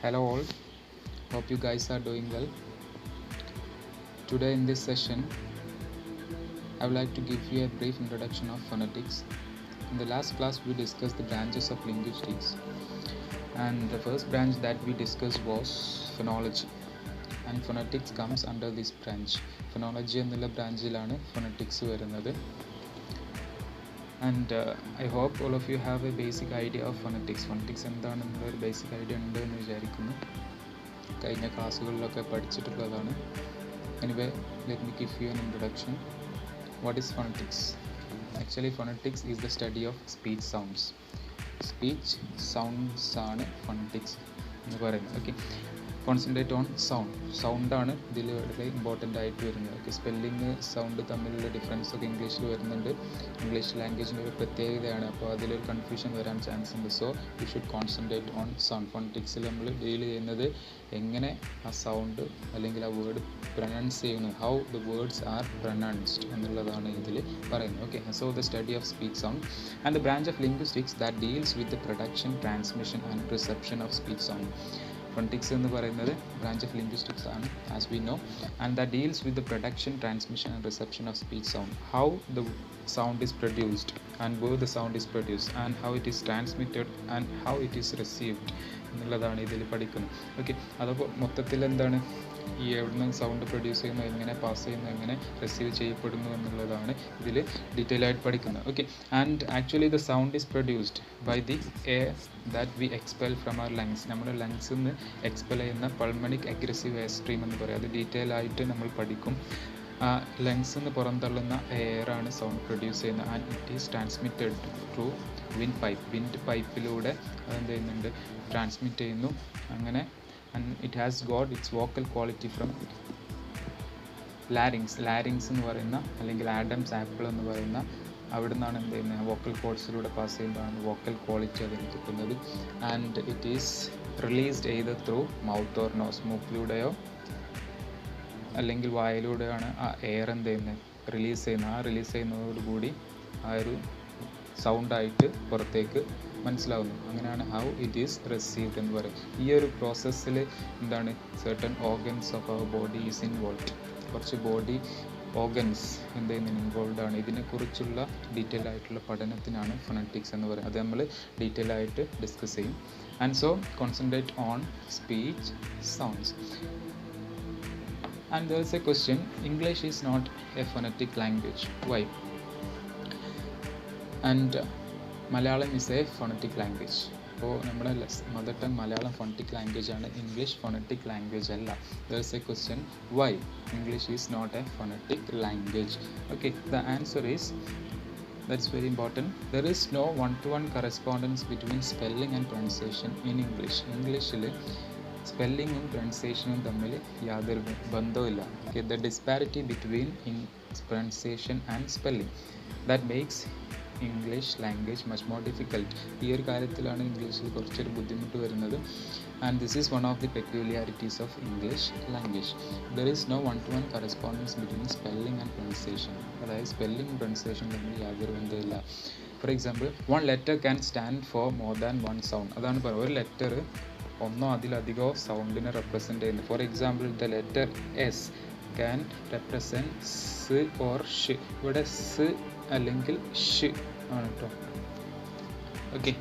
Hello all, hope you guys are doing well. Today in this session, I would like to give you a brief introduction of phonetics. In the last class, we discussed the branches of linguistics, and the first branch that we discussed was phonology, and phonetics comes under this branch. Phonology എന്നുള്ള ബ്രാഞ്ചിലാണ് phonetics വരുന്നത്. And I hope all of you have a basic idea of phonetics. Phonetics എന്താണെന്നുള്ള ഒരു basic idea ഉണ്ട് എന്ന് വിചാരിക്കുന്നു. കഴിഞ്ഞ ക്ലാസ്സുകളിലൊക്കെ പഠിച്ചിട്ടുള്ളതാണ്. Anyway, let me give you an introduction. What is phonetics? Actually, phonetics is the study of speech sounds. Speech sounds ആണ് phonetics എന്ന് പറയുന്നത്. Okay. Concentrate on sound. Sound ആണ് ഇതിൽ വളരെ ഇമ്പോർട്ടൻ്റ് ആയിട്ട് വരുന്നത്. ഓക്കെ, സ്പെല്ലിങ് സൗണ്ട് തമ്മിലുള്ള ഡിഫറൻസ് ഒക്കെ ഇംഗ്ലീഷിൽ വരുന്നുണ്ട്. ഇംഗ്ലീഷ് ലാംഗ്വേജിൻ്റെ ഒരു പ്രത്യേകതയാണ്, അപ്പോൾ അതിലൊരു കൺഫ്യൂഷൻ വരാൻ ചാൻസ് ഉണ്ട്. So you should concentrate on sound. ഫോണറ്റിക്സിൽ നമ്മൾ ഡീൽ ചെയ്യുന്നത് എങ്ങനെ ആ സൗണ്ട് അല്ലെങ്കിൽ ആ വേർഡ് പ്രൊനൗൺസ് ചെയ്യുന്നു, how the words are pronounced എന്നുള്ളതാണ് ഇതിൽ പറയുന്നത്. Okay, so the study of speech sound and the branch of linguistics that deals with the production, transmission and reception of speech sound. Phonetics എന്ന് പറയുന്നത് branch of linguistics ആണ്, as we know, and that deals with the production, transmission and reception of speech sound. How the sound is produced and where the sound is produced and how it is transmitted and how it is received എന്നുള്ളതാണ് ഇതിൽ പഠിക്കുന്നത്. Okay, അതപ്പോൾ മൊത്തത്തിൽ എന്താണ് ഈ എവിടുന്ന് sound produce ചെയ്യുന്നു, എങ്ങനെ പാസ് ചെയ്യുന്നു, എങ്ങനെ റിസീവ് ചെയ്യപ്പെടുന്നു എന്നുള്ളതാണ് ഇതിൽ ഡീറ്റെയിൽ ആയിട്ട് പഠിക്കുന്നത്. Okay, and actually the sound is produced by the air that we expel from our lungs. നമ്മുടെ ലങ്സിൽ നിന്ന് എക്സ്പെൽ ചെയ്യുന്ന പൾമണിക് അഗ്രസീവ് എയർ സ്ട്രീം എന്ന് പറയും. അത് ഡീറ്റെയിൽ ആയിട്ട് നമ്മൾ പഠിക്കും. ലങ്സിൽ നിന്ന് പുറന്തള്ളുന്ന എയറാണ് സൗണ്ട് പ്രൊഡ്യൂസ് ചെയ്യുന്നത്. And it is transmitted through windpipe. വിൻഡ് പൈപ്പിലൂടെ അതെന്ത് ചെയ്യുന്നുണ്ട്, ട്രാൻസ്മിറ്റ് ചെയ്യുന്നു. അങ്ങനെ and it has got its vocal quality from larynx എന്ന് പറയുന്ന അല്ലെങ്കിൽ ആഡംസ് ആപ്പിൾ എന്ന് പറയുന്ന അവിടെ നിന്നാണ് എന്ത് ചെയ്യുന്നത്, വോക്കൽ കോഡ്സിലൂടെ പാസ് ചെയ്യുമ്പോഴാണ് വോക്കൽ ക്വാളിറ്റി അതിന് കിട്ടുന്നത്. And it is released either through mouth or nose. മൂക്കിലൂടെയോ അല്ലെങ്കിൽ വായിലൂടെയാണ് ആ എയർ എന്ത് ചെയ്യുന്നത്, റിലീസ് ചെയ്യുന്നത്. ആ റിലീസ് ചെയ്യുന്നതോടുകൂടി ആ ഒരു സൗണ്ടായിട്ട് പുറത്തേക്ക് മനസ്സിലാവുന്നു. അങ്ങനെയാണ് ഹൗ ഇറ്റ് ഈസ് റിസീവ്ഡ് എന്ന് പറയും. ഈ ഒരു പ്രോസസ്സിൽ എന്താണ്, certain organs of our body is involved. കുറച്ച് ബോഡി ഓർഗൻസ് എന്ത് ചെയ്യുന്നതിന് ഇൻവോൾവ് ആണ്. ഇതിനെക്കുറിച്ചുള്ള ഡീറ്റെയിൽ ആയിട്ടുള്ള പഠനത്തിനാണ് ഫൊണറ്റിക്സ് എന്ന് പറയുന്നത്. അത് നമ്മൾ ഡീറ്റെയിൽ ആയിട്ട് ഡിസ്കസ് ചെയ്യും. And so concentrate on speech sounds. And there is a question, English is not a phonetic language. Why? And Malayalam is a phonetic language. അപ്പോൾ നമ്മുടെ mother tongue Malayalam phonetic language ആണ്, English phonetic language അല്ല. There is a question, why English is not a phonetic language? Okay, the answer is, that's very important, there is no one-to-one correspondence between spelling and pronunciation in English. ഇംഗ്ലീഷിൽ സ്പെല്ലിങ്ങും പ്രൊനൗൺസിയേഷനും തമ്മിൽ യാതൊരു ബന്ധവുമില്ല. Okay, the disparity between pronunciation and spelling that makes English language much more difficult. ഈ ഒരു കാര്യത്തിലാണ് ഇംഗ്ലീഷിൽ കുറച്ചൊരു ബുദ്ധിമുട്ട് വരുന്നത്. And this is one of the peculiarities of English language. There is no one to one correspondence between spelling and pronunciation. അതായത് spelling pronunciation തമ്മിൽ യാതൊരു ബന്ധമില്ല. For example, one letter can stand for more than one sound. അതാണ് പറയുന്നത്, ഒരു letter ഒന്നോ അതിലധികമോ സൗണ്ടിനെ റെപ്രസെൻ്റ് ചെയ്യുന്നു. For example, the letter S can represent സ് ഓർ ഷ്. ഇവിടെ സ് അല്ലെങ്കിൽ ഷ് ആണ് കേട്ടോ. ഓക്കെ,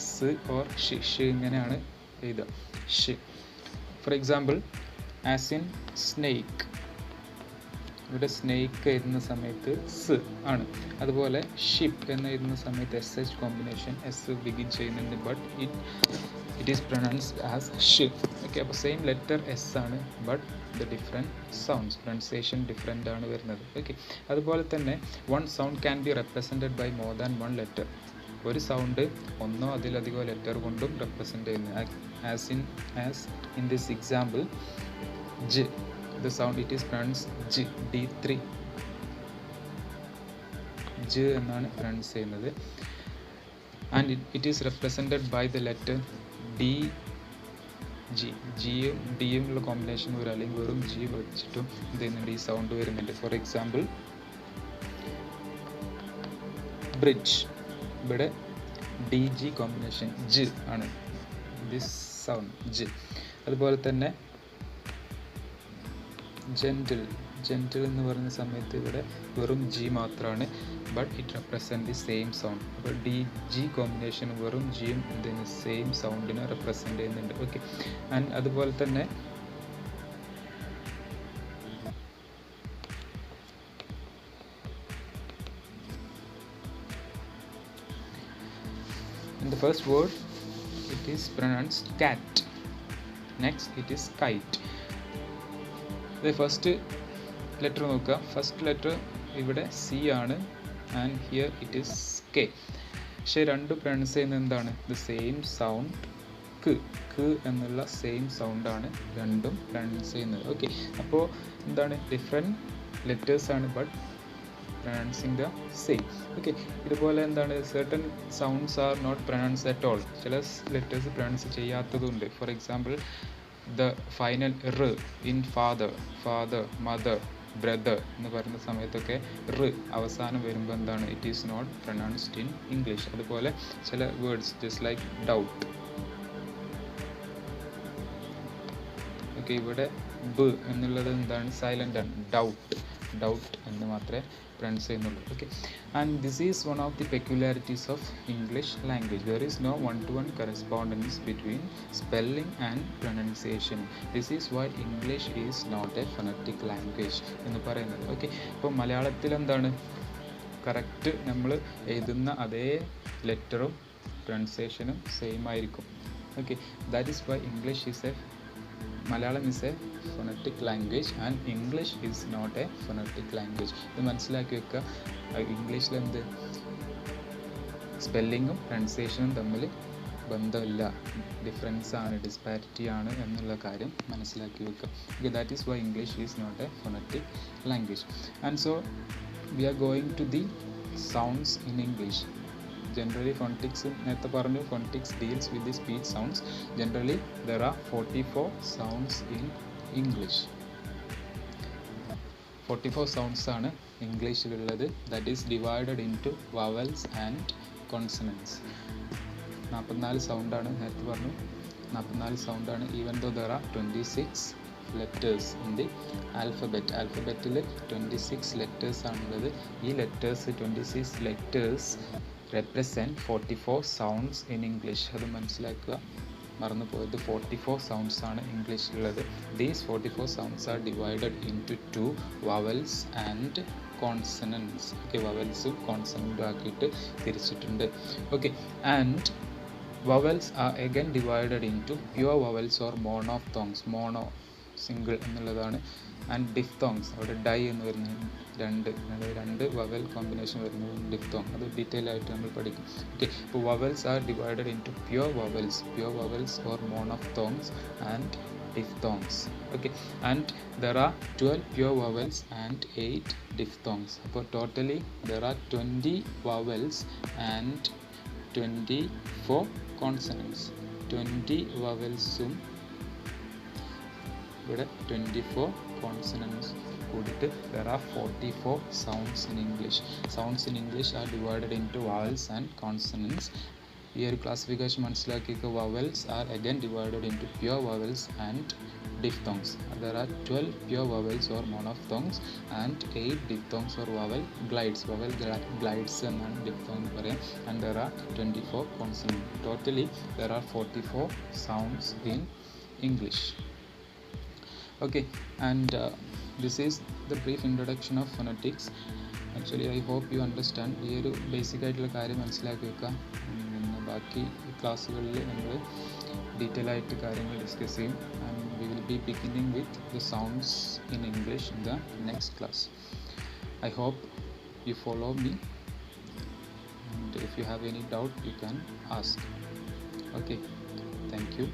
സ് ഓർ ഷ്, ഷ് ഇങ്ങനെയാണ് എഴുതുക, ഷ്. For example, as in snake, ഇവിടെ സ്നേക്ക് എഴുതുന്ന സമയത്ത് സ് ആണ്. അതുപോലെ ഷിപ്പ് എന്ന് എഴുതുന്ന സമയത്ത് S H combination, S begin ചെയ്യുന്നുണ്ട്, but it is pronounced as ഷ്. ഓക്കെ, അപ്പോൾ സെയിം ലെറ്റർ എസ് ആണ്, but the different sounds, pronunciation different ആണ് വരുന്നത്. ഓക്കെ, അതുപോലെ തന്നെ one sound can be represented by more than one letter. ഒരു sound ഒന്നോ അതിലധികമോ ലെറ്റർ കൊണ്ടും റെപ്രസെൻ്റ് ചെയ്യുന്നത്. ആസ് ഇൻ ദിസ് എക്സാമ്പിൾ, ജ്, the sound it is pronounced J, D3, J എന്നാണ് പ്രൊനൗൺസ് ചെയ്യുന്നത്. And it is represented by the letter D, G. ജിയും ഡിയും ഉള്ള കോമ്പിനേഷൻ വരും, അല്ലെങ്കിൽ വെറും ജി വെച്ചിട്ടും എന്ത് ചെയ്യുന്നുണ്ട്, ഈ സൗണ്ട് വരുന്നുണ്ട്. ഫോർ എക്സാമ്പിൾ, ബ്രിഡ്ജ്, ഇവിടെ ഡി ജി കോമ്പിനേഷൻ ജ് ആണ്. This sound G. അതുപോലെ തന്നെ ജെൻറ്റിൽ എന്ന് പറയുന്ന സമയത്ത് ഇവിടെ വെറും ജി മാത്രമാണ്, but it represent the same sound. അപ്പോൾ ഡി ജി കോമ്പിനേഷൻ വെറും ജിയും ഇതിന് സെയിം സൗണ്ടിനെ റെപ്രസെൻറ്റ് ചെയ്യുന്നുണ്ട്. ഓക്കെ, ആൻഡ് അതുപോലെ തന്നെ in the first word it is pronounced cat. Next it is kite. The first letter നോക്കുക. ഫസ്റ്റ് ലെറ്റർ ഇവിടെ സി ആണ്, and here it is K. പക്ഷേ രണ്ട് പ്രൊനൗൺസ് ചെയ്യുന്നത് എന്താണ്? ദ സെയിം സൗണ്ട് ക് എന്നുള്ള സെയിം സൗണ്ടാണ് രണ്ടും പ്രൊനൗൺസ് ചെയ്യുന്നത്. ഓക്കെ, അപ്പോൾ എന്താണ് ഡിഫറെൻറ്റ് ലെറ്റേഴ്സാണ് but pronouncing the same. Okay, ഇതുപോലെ എന്താണ് certain sounds are not pronounced at all. ചില ലെറ്റേഴ്സ് പ്രൊനൗൺസ് ചെയ്യാത്തതുണ്ട്. For example the final r in father, mother, brother എന്ന് പറയുന്ന സമയത്തൊക്കെ അവസാനം വരുമ്പോൾ എന്താണ് it is not pronounced in English. അതുപോലെ ചില words just like doubt. Okay, ഇവിടെ ബ് എന്നുള്ളത് എന്താണ് സൈലൻ്റ് ആണ്, ഡൗട്ട് എന്ന് മാത്രമേ പ്രൊനൗൺസ് ചെയ്യുന്നുള്ളൂ. Okay, and this is one of the peculiarities of English language. There is no one-to-one correspondence between spelling and pronunciation. This is why English is not a phonetic language എന്ന് പറയുന്നത്. Okay, ഇപ്പോൾ മലയാളത്തിൽ എന്താണ് correct നമ്മൾ എഴുതുന്ന അതേ ലെറ്ററും പ്രൊനൗൺസിയേഷനും സെയിം ആയിരിക്കും. Okay, that is why Malayalam is a phonetic language and English is not a phonetic language. ഇത് മനസ്സിലാക്കി വെക്കുക. ഇംഗ്ലീഷിൽ എന്ത് സ്പെല്ലിങ്ങും പ്രൊനൗൺസിയേഷനും തമ്മിൽ ബന്ധമില്ല, ഡിഫറൻസ് ആണ്, ഡിസ്പാരിറ്റി ആണ് എന്നുള്ള കാര്യം മനസ്സിലാക്കി വെക്കുക. Okay, that is why English is not a phonetic language. And so we are going to the sounds in English. Generally phonetics നേരത്തെ പറഞ്ഞു, phonetics deals with the speech sounds. Generally there are 44 sounds in English. 44 sounds ആണ് ഇംഗ്ലീഷിലുള്ളത്. That is divided into vowels and consonants. 44 സൗണ്ടാണ് നേരത്തെ പറഞ്ഞു, 44 സൗണ്ടാണ്. even though there are 26 letters in the alphabet. ആൽഫബറ്റിൽ 26 letters ആണുള്ളത്. ഈ letters 26 letters represent 44 sounds in English. അത് മനസ്സിലാക്കുക, മറന്നു പോയത്. 44 sounds ആണ് ഇംഗ്ലീഷിലുള്ളത്. These 44 sounds are divided into 2 vowels and consonants. Okay, vowelsഉം കോൺസണൻറ്റും ആക്കിയിട്ട് തിരിച്ചിട്ടുണ്ട്. Okay, and vowels are again divided into pure vowels or monophthongs. mono single എന്നുള്ളതാണ്, ആൻഡ് ഡിഫ്തോങ്സ്, അവിടെ di എന്ന് വരുന്നത് രണ്ട് വവൽ കോമ്പിനേഷൻ വരുന്നത് ഡിഫ്തോങ്. അത് ഡീറ്റെയിൽ ആയിട്ട് നമ്മൾ പഠിക്കും. ഓക്കെ, ഇപ്പോൾ vowels are divided into pure vowels or monophthongs and diphthongs. Okay, and there are 12 pure vowels and 8 diphthongs. അപ്പോൾ totally there are 20 vowels and 24 consonants. 20 vowelsഉം ഇവിടെ 24 consonants കൂടിയിട്ട് there are 44 sounds in English. Sounds in English are divided into vowels and consonants. ഈ ഒരു classification മനസ്സിലാക്കിയ vowels are again divided into pure vowels and diphthongs. There are 12 pure vowels or monophthongs and 8 diphthongs or vowel glides എന്നാണ് diphthong പറയാം. And there are 24 consonants. Totally there are 44 sounds in English. Okay, and this is the brief introduction of phonetics. Actually I hope you understand. ഈ ഒരു basic ആയിട്ടുള്ള കാര്യം മനസ്സിലാക്കി വെക്കുക. ബാക്കി ക്ലാസ്സുകളിൽ നമ്മൾ ഡീറ്റെയിൽ ആയിട്ട് കാര്യങ്ങൾ ഡിസ്കസ് ചെയ്യും. And we will be beginning with the sounds in English in the next class. I hope you follow me, and if you have any doubt you can ask. Okay, thank U.